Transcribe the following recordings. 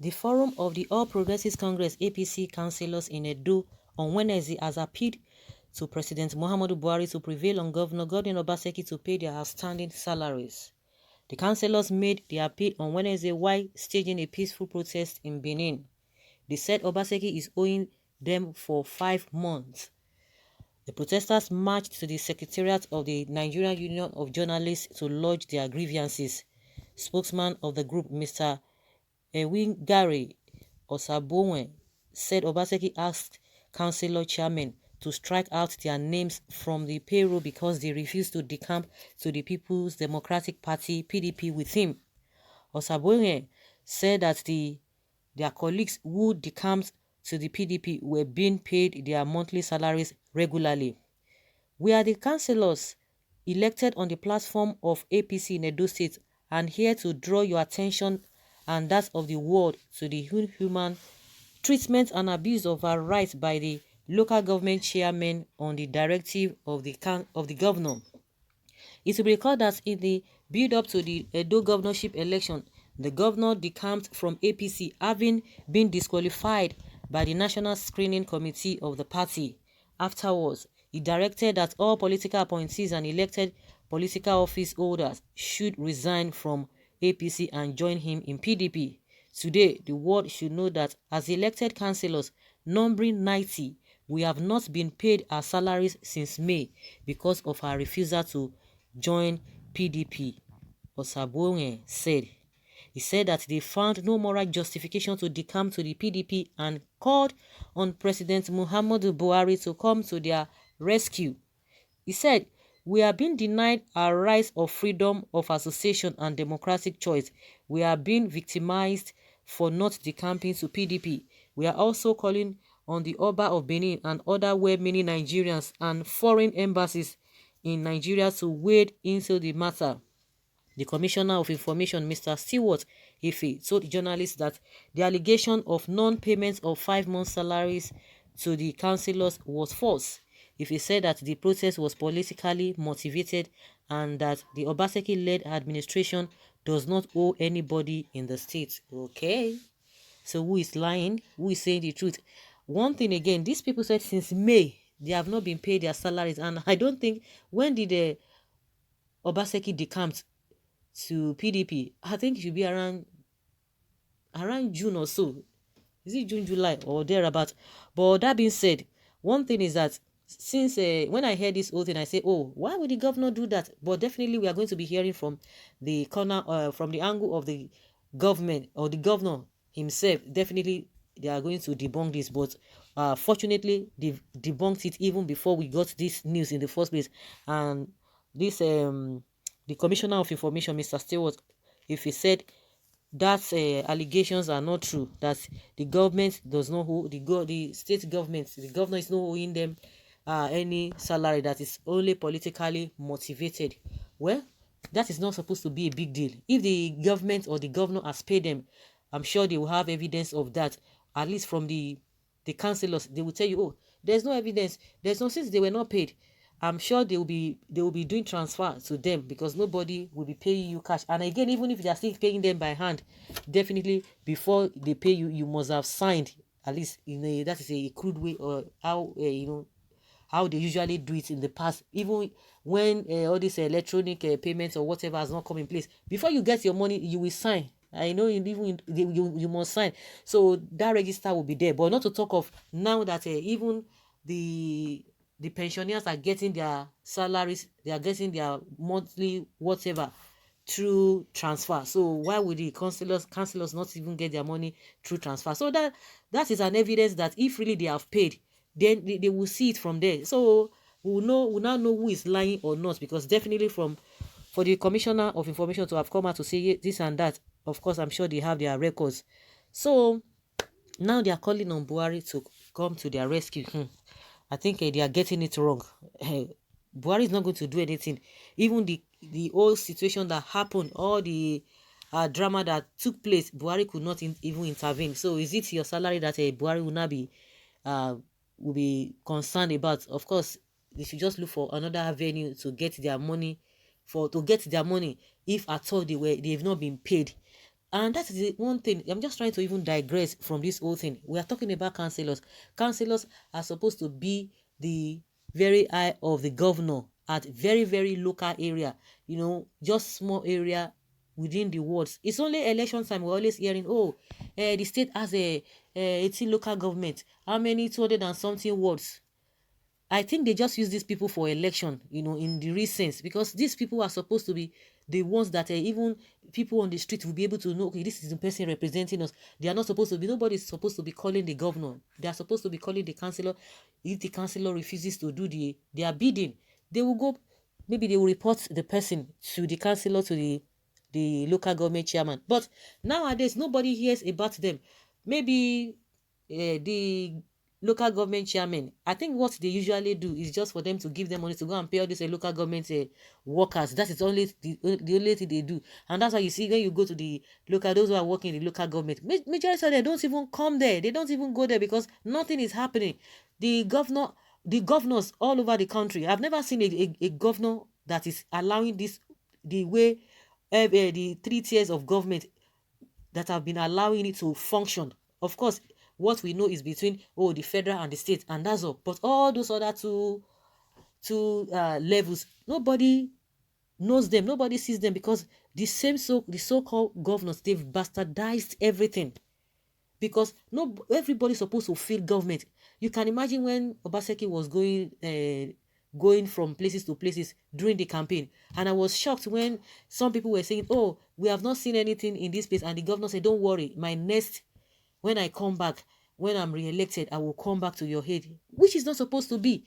The Forum of the All Progressives Congress APC councillors in Edo on Wednesday has appealed to President Muhammadu Buhari to prevail on Governor Obaseki to pay their outstanding salaries. The councillors made the appeal on Wednesday while staging a peaceful protest in Benin. They said Obaseki is owing them for 5 months. The protesters marched to the secretariat of the Nigerian Union of Journalists to lodge their grievances. Spokesman of the group, Mr. Ewingari Osabonwe, said Obaseki asked councillor chairmen to strike out their names from the payroll because they refused to decamp to the People's Democratic Party (PDP) with him. Osabonwe said that their colleagues who decamped to the PDP were being paid their monthly salaries regularly. We are the councillors elected on the platform of APC in Edo State and here to draw your attention and that of the world to the inhuman treatment and abuse of our rights by the local government chairman on the directive of the governor. It will be recalled that in the build-up to the Edo governorship election, the governor decamped from APC, having been disqualified by the National Screening Committee of the party. Afterwards, he directed that all political appointees and elected political office holders should resign from APC and join him in PDP. Today, the world should know that as elected councillors, numbering 90, we have not been paid our salaries since May because of our refusal to join PDP, Osabonwe said. He said that they found no moral justification to decamp to the PDP and called on President Muhammadu Buhari to come to their rescue. He said, "We are being denied our rights of freedom of association and democratic choice. We are being victimized for not decamping to PDP. We are also calling on the Oba of Benin and other well-meaning Nigerians and foreign embassies in Nigeria to wade into the matter." The Commissioner of Information, Mr. Stewart Ife, told journalists that the allegation of non-payment of 5 months' salaries to the councillors was false. Ife said that the protest was politically motivated and that the Obaseki-led administration does not owe anybody in the state. Okay, so who is lying? Who is saying the truth? One thing again, these people said since May they have not been paid their salaries, and I don't think, when did the Obaseki decamped to PDP? I think it should be around June or so. Is it June, July, or thereabout? But that being said, one thing is that since when I heard this whole thing, I say, oh, why would the governor do that? But definitely we are going to be hearing from the corner, from the angle of the government or the governor himself. Definitely they are going to debunk this, but fortunately they've debunked it even before we got this news in the first place. And this the Commissioner of Information, Mr. Stewart, if he said that allegations are not true, that the government does not owe the state government, the governor is not owing them any salary, that is only politically motivated. Well, that is not supposed to be a big deal. If the government or the governor has paid them, I'm sure they will have evidence of that. At least from the councillors, they will tell you, oh, there's no evidence, there's no, since they were not paid. I'm sure they will be doing transfer to them, because nobody will be paying you cash. And again, even if they are still paying them by hand, definitely before they pay you, you must have signed, at least that is a crude way, or how how they usually do it in the past. Even when all these electronic payments or whatever has not come in place, before you get your money, you will sign. I know you must sign, so that register will be there. But not to talk of now that even the pensioners are getting their salaries, they are getting their monthly whatever through transfer. So why would the councillors not even get their money through transfer? So that is an evidence that if really they have paid, then they will see it from there. So we'll now know who is lying or not, because definitely for the Commissioner of Information to have come out to say this and that, of course I'm sure they have their records. So now they are calling on Buhari to come to their rescue. I think they are getting it wrong. Buhari is not going to do anything. Even the whole situation that happened, all the drama that took place, Buhari could not even intervene. So is it your salary that Buhari will not be concerned about? Of course, they should just look for another avenue to get their money, if at all they've not been paid. And that is the one thing. I'm just trying to even digress from this whole thing. We are talking about councillors. Councillors are supposed to be the very eye of the governor at very, very local area, just small area within the wards. It's only election time. We're always hearing, oh, the state has a 18 local government. How many 200 and something wards? I think they just use these people for election, in the recent, because these people are supposed to be the ones that even people on the street will be able to know, okay, this is the person representing us. They are not supposed to be, nobody is supposed to be calling the governor. They are supposed to be calling the councillor. If the councillor refuses to do their bidding, they will go, maybe they will report the person to the councillor, to the local government chairman. But nowadays, nobody hears about them. Maybe the local government chairman, I think what they usually do is just for them to give them money to go and pay all these local government workers. That is only the only thing they do. And that's why you see when you go to the those who are working in the local government, majority of them don't even come there. They don't even go there because nothing is happening. The governors all over the country, I've never seen a governor that is allowing this, the way the 3 tiers of government that have been allowing it to function. Of course, what we know is between the federal and the state, and that's all. But all those other two levels, nobody knows them, nobody sees them, because the so-called governors, they've bastardized everything. Because everybody's supposed to feel government. You can imagine when Obaseki was going from places to places during the campaign, and I was shocked when some people were saying, oh, we have not seen anything in this place, and the governor said, don't worry, when I come back, when I'm re-elected, I will come back to your head, which is not supposed to be.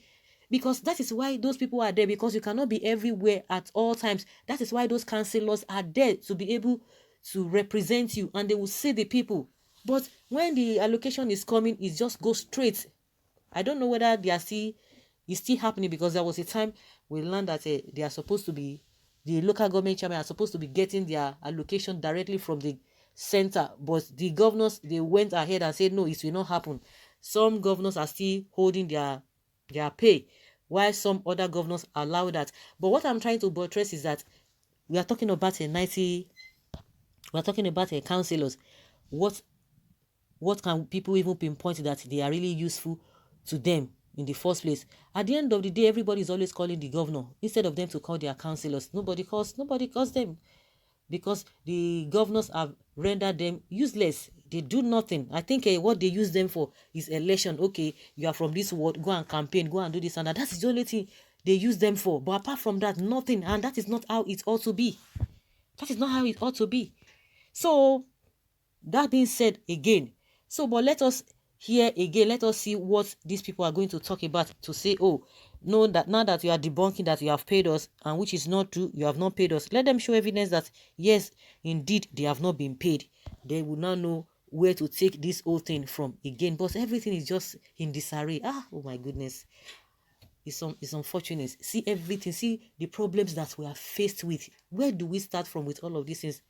Because that is why those people are there, because you cannot be everywhere at all times. That is why those councillors are there, to be able to represent you, and they will see the people. But when the allocation is coming, it just goes straight. I don't know whether it's still happening, because there was a time we learned that they are supposed to be, the local government chairman are supposed to be getting their allocation directly from the center, but the governors, they went ahead and said no, it will not happen. Some governors are still holding their pay, while some other governors allow that. But what I'm trying to buttress is that we are talking about councillors. What can people even pinpoint that they are really useful to them in the first place? At the end of the day, everybody is always calling the governor instead of them to call their councillors. Nobody calls them, because the governors have rendered them useless. They do nothing. I think what they use them for is election. Okay, you are from this ward, go and campaign, go and do this and that. That's the only thing they use them for. But apart from that, nothing. And that is not how it ought to be. That is not how it ought to be. So, that being said again, but let us hear again, let us see what these people are going to talk about, to say, oh, no, that now that you are debunking that you have paid us, and which is not true, you have not paid us. Let them show evidence that, yes, indeed, they have not been paid. They will now know where to take this whole thing from again. But everything is just in disarray. Oh my goodness. It's unfortunate. See everything. See the problems that we are faced with. Where do we start from with all of these things?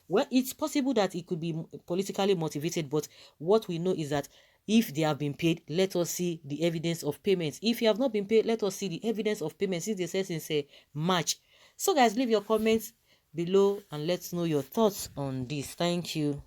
Well, it's possible that it could be politically motivated, but what we know is that if they have been paid, let us see the evidence of payments. If you have not been paid, let us see the evidence of payments, since they say since March. So guys, leave your comments below and let's know your thoughts on this. Thank you.